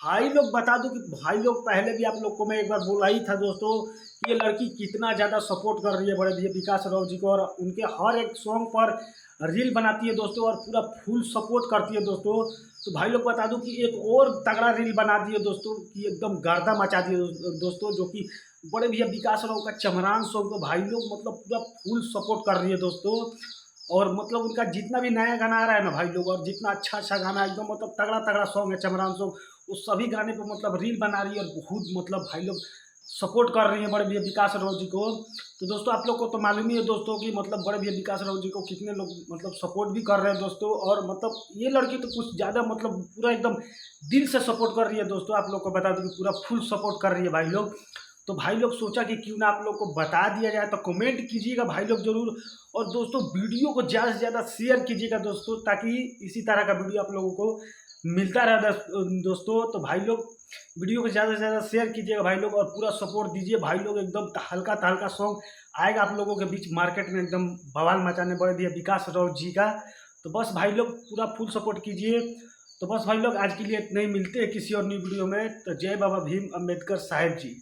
भाई लोग बता दूं कि भाई लोग पहले भी आप लोग को मैं एक बार बोला ही था दोस्तों कि ये लड़की कितना ज़्यादा सपोर्ट कर रही है बड़े भैया विकास राव जी को, और उनके हर एक सॉन्ग पर रील बनाती है दोस्तों और पूरा फुल सपोर्ट करती है दोस्तों। तो भाई लोग बता दूं कि एक और तगड़ा रील बना दिए दोस्तों कि एकदम गर्दा मचा दिए दोस्तों, जो कि बड़े भैया विकास राव का चमरान सॉन्ग को भाई लोग मतलब पूरा फुल सपोर्ट कर रही है दोस्तों। और मतलब उनका जितना भी नया गाना आ रहा है ना भाई लोग, और जितना अच्छा अच्छा गाना एकदम मतलब तगड़ा तगड़ा सॉन्ग है चमरान सॉन्ग, उस सभी गाने पे मतलब रील बना रही है और बहुत मतलब भाई लोग सपोर्ट कर रही है बड़े भैया विकास राव जी को। तो दोस्तों आप लोग को तो मालूम ही है दोस्तों कि मतलब बड़े भैया विकास राव जी को कितने लोग मतलब सपोर्ट भी कर रहे हैं दोस्तों, और मतलब ये लड़की तो कुछ ज़्यादा मतलब पूरा एकदम दिल से सपोर्ट कर रही है दोस्तों। आप लोग को बता दूं कि पूरा फुल सपोर्ट कर रही है भाई लोग। तो भाई लोग सोचा कि क्यों ना आप लोग को बता दिया जाए, तो कमेंट कीजिएगा भाई लोग जरूर, और दोस्तों वीडियो को ज़्यादा से ज़्यादा शेयर कीजिएगा दोस्तों, ताकि इसी तरह का वीडियो आप लोगों को मिलता रहे दोस्तों। तो भाई लोग वीडियो को ज़्यादा से ज़्यादा शेयर कीजिएगा भाई लोग, और पूरा सपोर्ट दीजिए भाई लोग। एकदम हल्का हल्का सॉन्ग आएगा आप लोगों के बीच मार्केट में एकदम बवाल मचाने बड़े भैया विकास राव जी का। तो बस भाई लोग पूरा फुल सपोर्ट कीजिए। तो बस भाई लोग आज के लिए इतना ही, मिलते हैं किसी और नई वीडियो में। तो जय बाबा भीम अम्बेडकर साहेब जी।